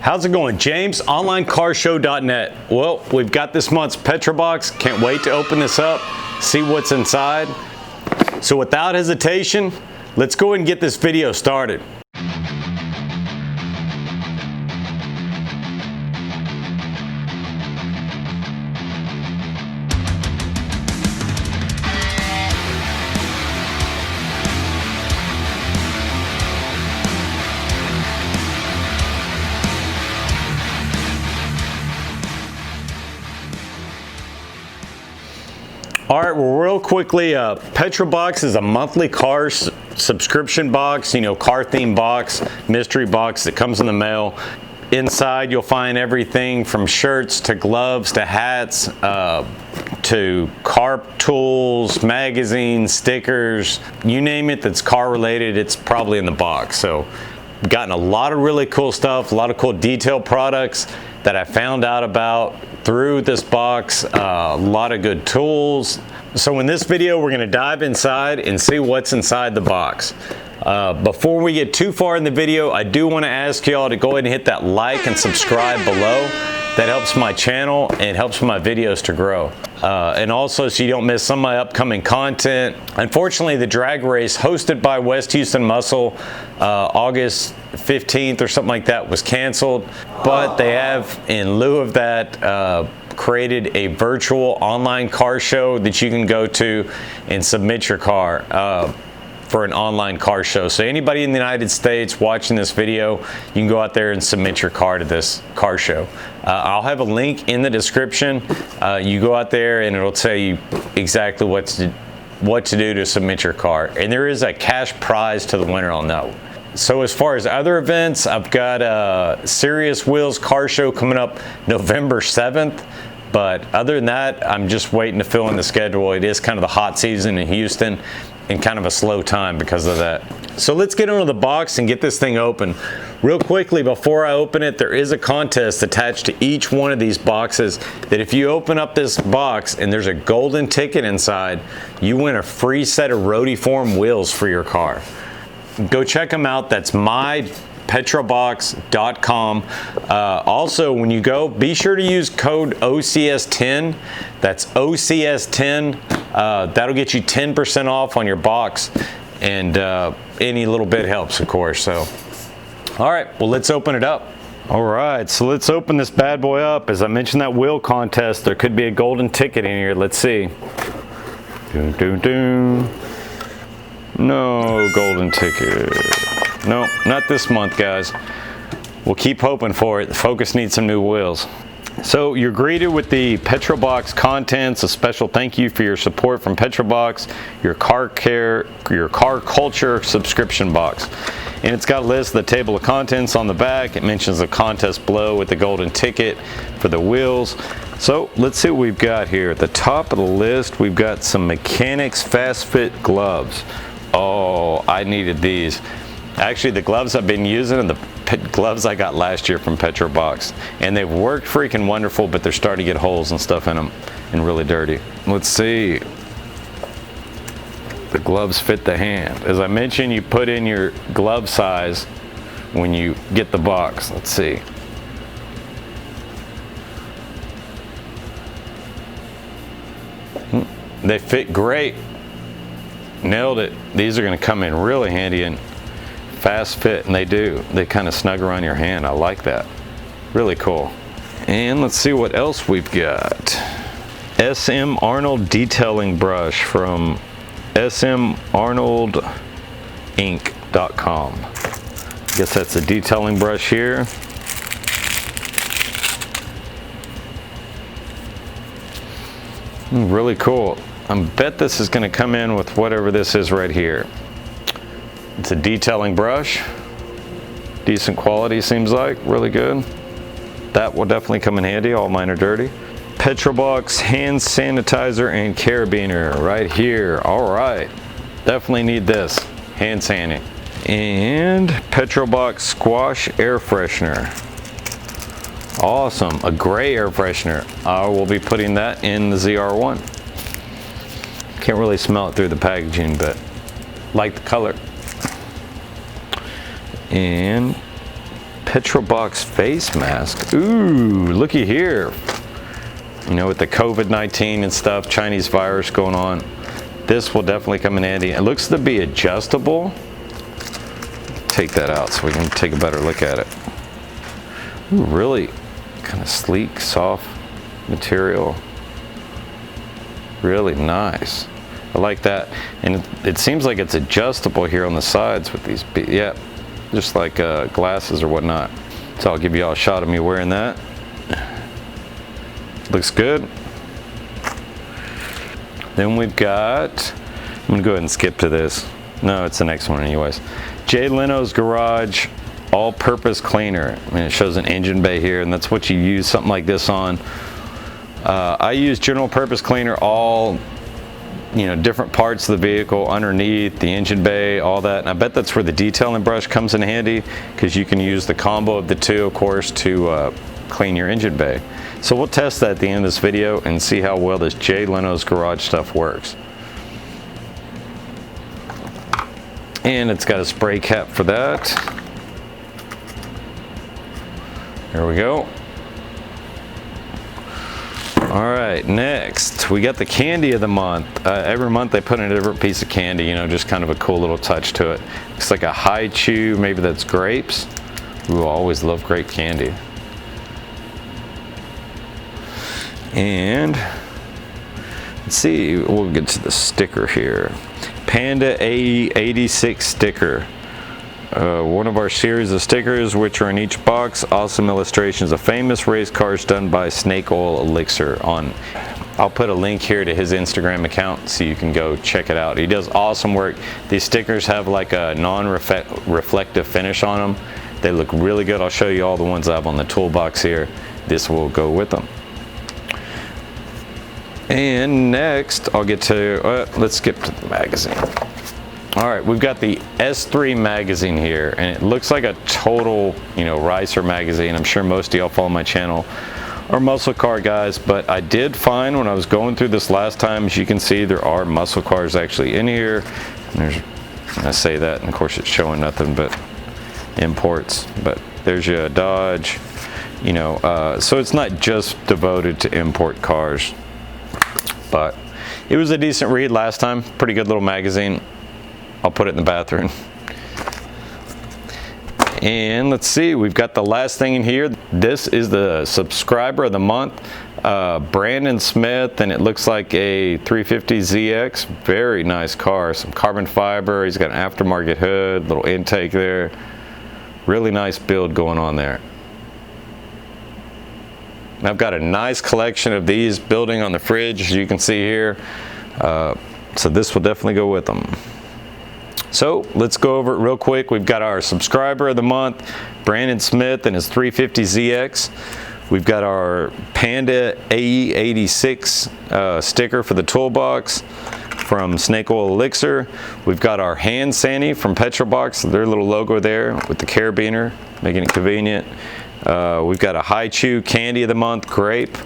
How's it going? James, OnlineCarShow.net. Well, we've got this month's PetrolBox. Can't wait to open this up, see what's inside. So without hesitation, let's go ahead and get this video started. All right, well, real quickly, PetrolBox is a monthly car subscription box, you know, car theme box, mystery box that comes in the mail. Inside, you'll find everything from shirts to gloves to hats to car tools, magazines, stickers, you name it that's car related, it's probably in the box. So, we've gotten a lot of really cool stuff, a lot of cool detailed products that I found out about through this box, a lot of good tools. So in this video, we're gonna dive inside and see what's inside the box. Before we get too far in the video, I do wanna ask y'all to go ahead and hit that like and subscribe below. That helps my channel and helps my videos to grow. And also so you don't miss some of my upcoming content. Unfortunately, the drag race hosted by West Houston Muscle, August 15th or something like that, was canceled. But they have, in lieu of that, created a virtual online car show that you can go to and submit your car for an online car show. So anybody in the United States watching this video, you can go out there and submit your car to this car show. I'll have a link in the description. You go out there and it'll tell you exactly what to do to submit your car. And there is a cash prize to the winner on that one. So as far as other events, I've got a Serious Wheels car show coming up November 7th. But other than that, I'm just waiting to fill in the schedule. It is kind of the hot season in Houston and kind of a slow time because of that. So let's get into the box and get this thing open. Real quickly, before I open it, there is a contest attached to each one of these boxes that if you open up this box and there's a golden ticket inside, you win a free set of Rotiform wheels for your car. Go check them out. That's mypetrolbox.com. Also, when you go, be sure to use code OCS10. That's OCS10. That'll get you 10% off on your box, and any little bit helps, of course. So, all right, well, let's open it up. All right, so let's open this bad boy up. As I mentioned, that wheel contest, there could be a golden ticket in here. Let's see. Doom, doom, doom. No golden ticket. No, not this month, guys. We'll keep hoping for it. The Focus needs some new wheels. So you're greeted with the PetrolBox contents, a special thank you for your support from PetrolBox, your car culture subscription box. And it's got a list of the table of contents on the back. It mentions the contest below with the golden ticket for the wheels. So let's see what we've got here. At the top of the list, we've got some Mechanics Fast Fit gloves. Oh, I needed these. Actually, the gloves I've been using are the gloves I got last year from PetrolBox. And they've worked freaking wonderful, but they're starting to get holes and stuff in them and really dirty. Let's see. The gloves fit the hand. As I mentioned, you put in your glove size when you get the box. Let's see. They fit great. Nailed it. These are going to come in really handy and fast fit, and they do. They kind of snug around your hand. I like that. Really cool. And let's see what else we've got. SM Arnold detailing brush from smarnoldinc.com. Guess that's a detailing brush here. Really cool. I bet this is going to come in with whatever this is right here. It's a detailing brush. Decent quality, seems like. Really good. That will definitely come in handy. All mine are dirty. PetrolBox hand sanitizer and carabiner right here. All right. Definitely need this. Hand sanding. And PetrolBox squash air freshener. Awesome. A gray air freshener. I will be putting that in the ZR1. Can't really smell it through the packaging, but like the color. And PetrolBox face mask. Ooh, looky here. You know, with the COVID-19 and stuff, Chinese virus going on, this will definitely come in handy. It looks to be adjustable. Take that out so we can take a better look at it. Ooh, really kind of sleek, soft material. Really nice. I like that. And it seems like it's adjustable here on the sides with these, yeah, just like glasses or whatnot. So I'll give you all a shot of me wearing that. Looks good. Then we've got, I'm gonna go ahead and skip to this. No, it's the next one anyways. Jay Leno's Garage all-purpose cleaner. I mean, it shows an engine bay here, and that's what you use something like this on. I use general purpose cleaner, all, you know, different parts of the vehicle, underneath the engine bay, all that. And I bet that's where the detailing brush comes in handy, because you can use the combo of the two, of course, to clean your engine bay. So we'll test that at the end of this video and see how well this Jay Leno's Garage stuff works. And it's got a spray cap for that. There we go. All right, next we got the candy of the month. Every month they put in a different piece of candy, you know, just kind of a cool little touch to it. Looks like a high chew, maybe that's grapes. Ooh, I always love grape candy. And let's see, we'll get to the sticker here. Panda AE86 sticker. One of our series of stickers, which are in each box. Awesome illustrations of famous race cars done by Snake Oil Elixir. I'll put a link here to his Instagram account so you can go check it out. He does awesome work. These stickers have like a non-reflective finish on them. They look really good. I'll show you all the ones I have on the toolbox here. This will go with them. And next I'll get to, let's skip to the magazine. All right, we've got the S3 magazine here, and it looks like a total, you know, Ricer magazine. I'm sure most of y'all follow my channel are muscle car guys, but I did find when I was going through this last time, as you can see, there are muscle cars actually in here. And I say that, and of course it's showing nothing but imports, but there's your Dodge, you know, so it's not just devoted to import cars. But it was a decent read last time. Pretty good little magazine. I'll put it in the bathroom. And let's see, we've got the last thing in here. This is the subscriber of the month, Brandon Smith, and it looks like a 350ZX. Very nice car, some carbon fiber. He's got an aftermarket hood, little intake there. Really nice build going on there. I've got a nice collection of these building on the fridge, as you can see here. So this will definitely go with them. So let's go over it real quick. We've got our subscriber of the month, Brandon Smith and his 350ZX. We've got our Panda AE86 sticker for the toolbox from Snake Oil Elixir. We've got our hand sani from PetrolBox, their little logo there with the carabiner, making it convenient. We've got a high chew candy of the month, grape.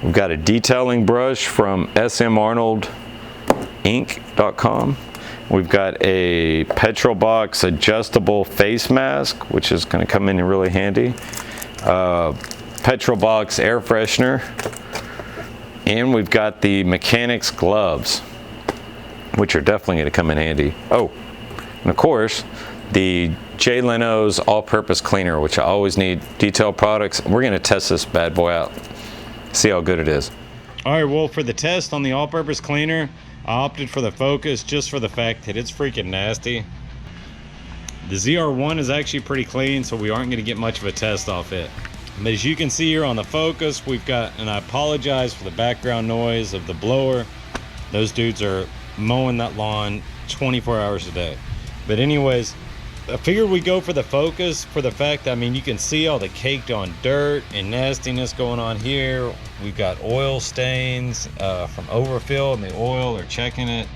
We've got a detailing brush from smarnoldinc.com. We've got a PetrolBox adjustable face mask, which is going to come in really handy. PetrolBox air freshener. And we've got the mechanics gloves, which are definitely going to come in handy. Oh, and of course, the Jay Leno's all-purpose cleaner, which I always need. Detail products. We're going to test this bad boy out, see how good it is. All right, well, for the test on the all-purpose cleaner, I opted for the Focus just for the fact that it's freaking nasty. The ZR1 is actually pretty clean, so we aren't going to get much of a test off it. But as you can see here on the Focus, we've got, and I apologize for the background noise of the blower. Those dudes are mowing that lawn 24 hours a day. But anyways, I figured we'd go for the Focus for the fact that, I mean, you can see all the caked on dirt and nastiness going on here. We've got oil stains from overfill in the oil or checking it.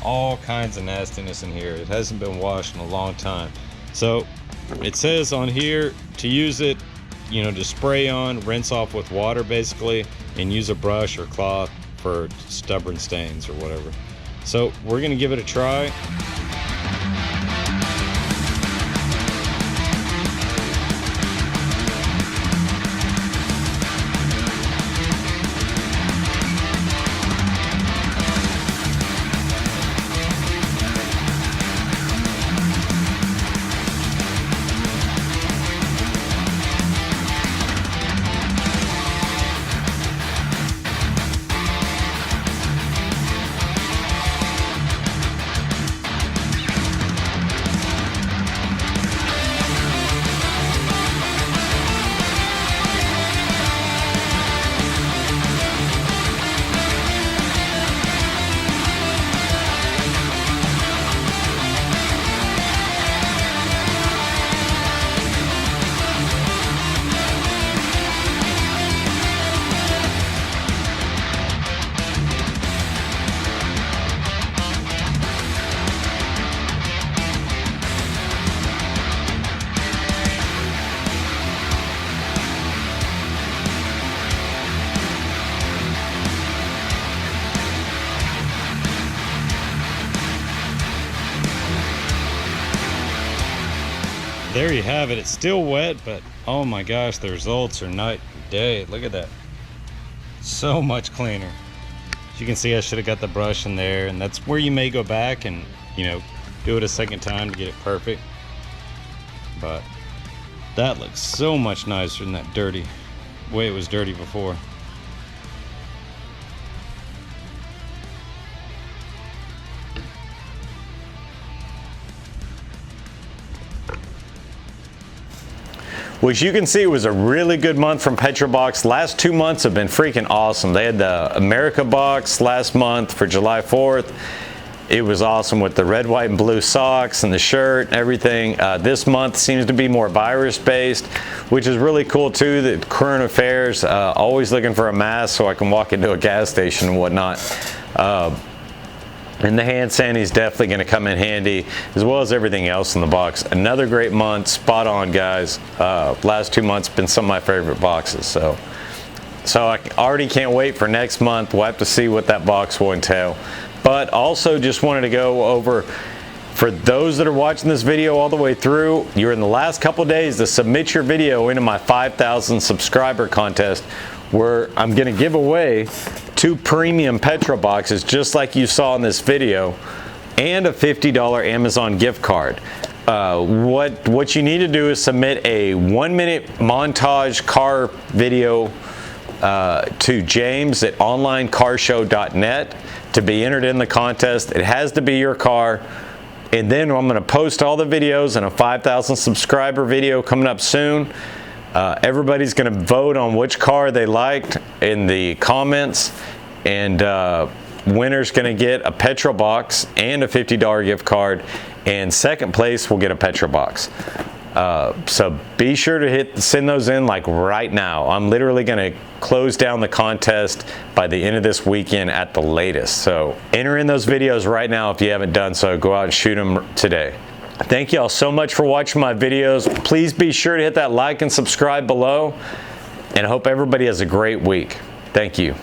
All kinds of nastiness in here. It hasn't been washed in a long time. So it says on here to use it, you know, to spray on, rinse off with water basically, and use a brush or cloth for stubborn stains or whatever. So we're gonna give it a try. there you have it. It's still wet, but oh my gosh, the results are night and day. Look at that. So much cleaner. As you can see, I should have got the brush in there, and that's where you may go back and, you know, do it a second time to get it perfect. But that looks so much nicer than that dirty way it was dirty before. Well, as you can see, it was a really good month from PetrolBox. Last 2 months have been freaking awesome. They had the America box last month for July 4th. It was awesome with the red, white, and blue socks and the shirt and everything. This month seems to be more virus-based, which is really cool too. The current affairs, always looking for a mask so I can walk into a gas station and whatnot. And the hand sanitizer is definitely going to come in handy, as well as everything else in the box. Another great month, spot on, guys. Last 2 months been some of my favorite boxes. So I already can't wait for next month. We'll have to see what that box will entail. But also just wanted to go over, for those that are watching this video all the way through, you're in the last couple days to submit your video into my 5,000 subscriber contest, where I'm going to give away 2 premium Petrol boxes, just like you saw in this video, and a $50 Amazon gift card. What you need to do is submit a 1-minute montage car video to James at OnlineCarShow.net to be entered in the contest. It has to be your car. And then I'm going to post all the videos in a 5,000 subscriber video coming up soon. Everybody's going to vote on which car they liked in the comments, and winner's going to get a Petrol box and a $50 gift card, and second place will get a Petrol box. So be sure to send those in like right now. I'm literally going to close down the contest by the end of this weekend at the latest. So enter in those videos right now if you haven't done so. Go out and shoot them today. Thank you all so much for watching my videos. Please be sure to hit that like and subscribe below, and I hope everybody has a great week. Thank you.